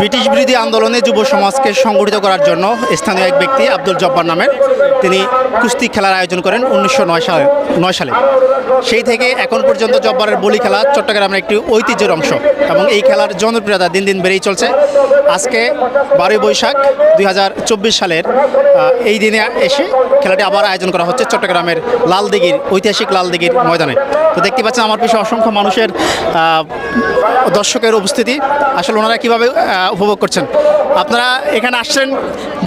British বিরোধী আন্দোলনে যুব সমাজকে সংগঠিত করার জন্য স্থানীয় এক ব্যক্তি আব্দুল জব্বার নামের তিনি কুস্তি খেলার আয়োজন করেন 1909 সালে। সেই থেকে এখন পর্যন্ত জব্বারের বলি খেলা চট্টগ্রামের একটি ঐতিহ্যের অংশ এবং এই খেলার জনপ্রিয়তা দিন দিন বেড়েই চলছে। আজকে 12 বৈশাখ 2024 সালের এই দিনে এসে খেলাটি আবার আয়োজন করা হচ্ছে চট্টগ্রামের লালদিঘির ঐতিহাসিক লালদিঘির ময়দানে। তো দেখতে পাচ্ছেন আমার পিছনে অসংখ্য মানুষের দর্শকের উপস্থিতি। আসলে ওনারা কীভাবে উপভোগ করছেন? আপনারা এখানে আসছেন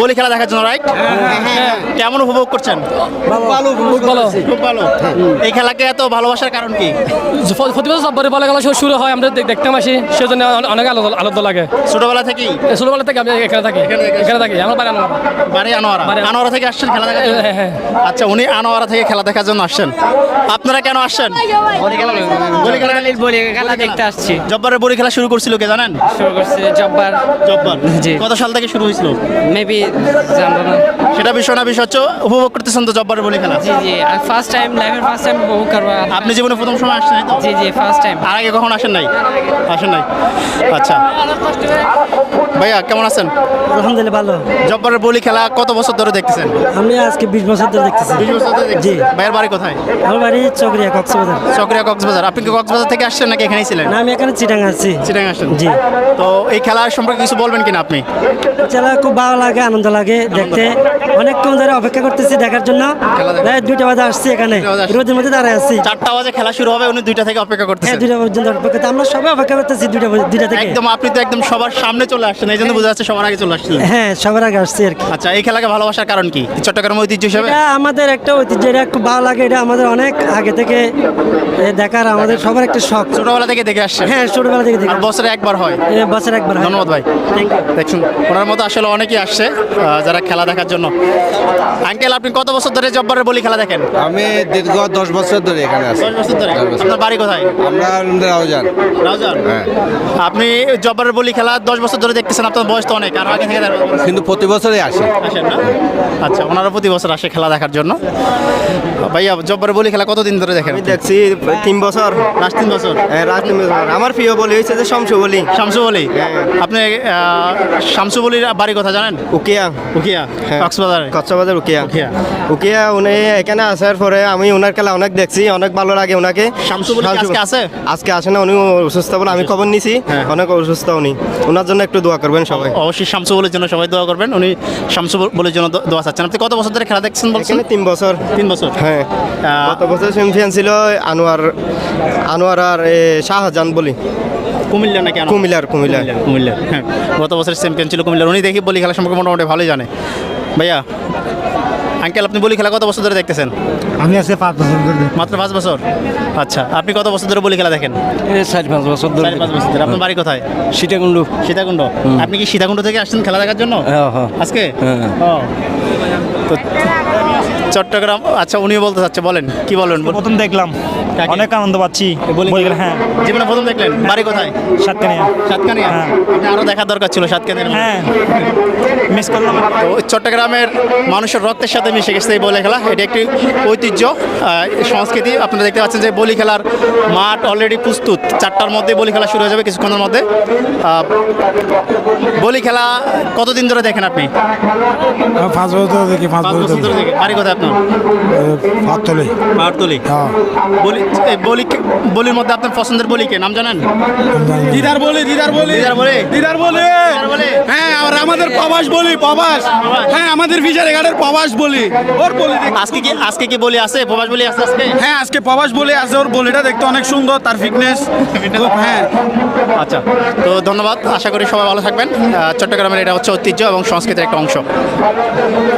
বলি খেলা দেখার জন্য, রাইট? কেমন উপভোগ করছেন? খুব ভালো। এই খেলাকে এত ভালোবাসার কারণ কি? প্রতি বছর জব্বারের বলা খেলা শুরু হয়, আমরা দেখতাম আসি, সেজন্য অনেক আলাদা লাগে। ছোটবেলা থেকেই? ছোটবেলা থেকে আমি এখানে থাকি। আমার বাড়ি আনোয়ারা থেকে আসছেন খেলা দেখার জন্য? হ্যাঁ। আচ্ছা, উনি আনোয়ারা থেকে খেলা দেখার জন্য আসছেন। আপনারা কেন আসছেন? বলি খেলা দেখতে আসছি। জব্বারের বলি খেলা শুরু করছিল কে জানেন? শুরু করছে জব্বার। জি। কত সাল থেকে শুরু হয়েছিল? মেবি জানবো না। সেটা বিষয় না, বিষয় হচ্ছে উপভোগ করতেছেন তো জব্বারের বলি খেলা? জি ফার্স্ট টাইম উপভোগ করবো। আপনি জীবনে প্রথম সময় আসছেন তো? জি ফার্স্ট টাইম। আর আগে কখন আসেন নাই? আচ্ছা ভাইয়া, কেমন আছেন? আলহামদুলিল্লাহ ভালো। জব্বারের বলি খেলা কত বছর ধরে দেখতেছেন? আমি আজকে 20 বছর ধরে দেখতেছি। 20 বছর ধরে দেখতেছেন? জি। ভাইয়ের বাড়ি কোথায়? আমার বাড়ি চকরিয়া, কক্সবাজার। আপনি কি কক্সবাজার থেকে আসছেন নাকি এখানেই ছিলেন? না, আমি এখানে চিটাং আছি। চিটাং আসছেন? জি। তো এই খেলার সম্পর্কে কিছু বলবেন কিনা আপনি? খেলা খুব ভালো লাগে, আনন্দ লাগে দেখতে। অনেকক্ষণ ধরে অপেক্ষা করতেছি দেখার জন্য। রাত 2টা বাজে আসছি, এখানে রোদের মধ্যে দাঁড়ায় আছি। 4টা বাজে খেলা শুরু হবে, উনি 2টা থেকে অপেক্ষা হ্যাঁ, করতেছেন? 2টা পর্যন্ত অপেক্ষা। আমরা সবাই অপেক্ষা করতেছি 2টা থেকে। একদম, আপনি তো একদম সবার সামনে চলে আসছেন, এই জন্য বোঝা যাচ্ছে সবার আগে চলে আসছিলেন। হ্যাঁ, সবার আগে আসছি আর কি। আচ্ছা, এই খেলাকে ভালোবাসার কারণ কি? চট্টগ্রাম ঐতিহ্য হিসেবে এটা আমাদের একটা ঐতিহ্য, এটা খুব ভালো লাগে। এটা আমাদের অনেক আগে থেকে দেখার আমাদের সবার একটা শখ। ছোটবেলা থেকে দেখে আসছেন? হ্যাঁ, ছোটবেলা থেকে দেখি। আর বছরে একবার হয়? বছর একবার হয়। ধন্যবাদ ভাই। দেখুন, ওনার মতো আসলে অনেকেই আসছে যারা খেলা দেখার জন্য। আঙ্কেল, আপনি কত বছর ধরে জব্বারের বলি খেলা দেখেন? আমি দীর্ঘ 10 বছর ধরে এখানে আছি। 10 বছর ধরে? 10 বছর। আপনার বাড়ি কোথায়? আমরা রাউজান। রাউজান? হ্যাঁ। আপনি জব্বারের বলি খেলা 10 বছর ধরে দেখতেছেন, আপনার বয়স তো অনেক, আর আগে থেকে কিন্তু প্রতি বছরই আসি। আসেন না? আচ্ছা, ওনারা প্রতি বছর আসে খেলা দেখার জন্য। ভাইয়া, জব্বারের বলি খেলা কতদিন ধরে দেখেন? আমি দেখছি 3 বছর। লাস্ট 3 বছর? হ্যাঁ, লাস্ট 3 বছর। আমার প্রিয় বলি হচ্ছে যে শামসু বলি। শামসু বলি? আপনি শামসু বলির বাড়ি কথা জানেন? উকিয়া। হ্যাঁ। কক্সবাজার উকিয়া। উনি এখানে আসার পরে আমি ওনার খেলা অনেক দেখছি, অনেক ভালো লাগে ওনাকে। শামসু বলি আজকে আছে? আজকে আসে না, উনি অসুস্থ বলে আমি খবর নিছি। হ্যাঁ। অনেক অসুস্থ উনি। ওনার জন্য একটু দোয়া করবেন সবাই। অবশ্যই শামসু বলির জন্য সবাই দোয়া করবেন। উনি শামসু বলির জন্য দোয়া চাচ্ছেন। আপনি কত বছর ধরে খেলা দেখছেন বলছেন? এখানে 3 বছর। 3 বছর? হ্যাঁ। গত বছর চ্যাম্পিয়ন ছিল আনোয়ার আর শাহজাহান বলি। কুমিল্লা নাকি? কুমিল্লার। হ্যাঁ, গত বছর চ্যাম্পিয়ন ছিল কুমিল্লার। উনি দেখি বলি খেলা সম্পর্কে মোটামুটি ভালোই জানে। ভাইয়া, আঙ্কেল, আপনি বলি খেলা কত বছর ধরে দেখতেছেন? আমি আজকে 5 বছর ধরে। মাত্র 5 বছর? আচ্ছা, আপনি কত বছর ধরে বলি খেলা দেখেন? 4-5 বছর ধরে। 4-5 বছর ধরে। আপনার বাড়ি কোথায়? সীতাকুণ্ড। সীতাকুণ্ড? আপনি কি সীতাকুণ্ড থেকে আসছেন খেলা দেখার জন্য আজকে? তো চট্টগ্রাম, আচ্ছা, উনিও বলতে চাচ্ছে, বলেন কি বলবেন? প্রথম দেখলাম, অনেক আনন্দ পাচ্ছি। হ্যাঁ, জীবনে প্রথম দেখলেন? বাড়ি কোথায়? সাতকানিয়া? হ্যাঁ। আপনি আরো দেখার দরকার ছিল সাতকানিয়া। হ্যাঁ, মিস করলাম। তো চট্টগ্রামের মানুষের রক্তের সাথে মিশে গেছে এই বলি খেলা। এটি একটি ঐতিহ্য, সংস্কৃতি। আপনারা দেখতে পাচ্ছেন যে বলি খেলার মাঠ অলরেডি প্রস্তুত। 4টার মধ্যে বলি খেলা শুরু হয়ে যাবে, কিছুক্ষণের মধ্যে। বলি খেলা কতদিন ধরে দেখেন আপনি? 5 বছর ধরে দেখি। 5 বছর ধরে দেখেন। বাড়ি কোথায় আপনার? পাহাড়তলি। বলির মধ্যে আপনার পছন্দের বলি কে, নাম জানেন? দিদার বলি। হ্যাঁ, আর আমাদের প্রবাস বলি। হ্যাঁ, আমাদের ফিশারি ঘাটের প্রবাস বলি। ওর বলি আজকে কি বলি আছে? প্রবাস বলি আছে আজকে? হ্যাঁ, আজকে প্রবাস বলি আছে। ওর বলিটা দেখতে অনেক সুন্দর, তার ফিটনেস। হ্যাঁ। আচ্ছা, তো ধন্যবাদ। আশা করি সবাই ভালো থাকবেন। চট্টগ্রামের এটা হচ্ছে ঐতিহ্য এবং সংস্কৃতির একটা অংশ।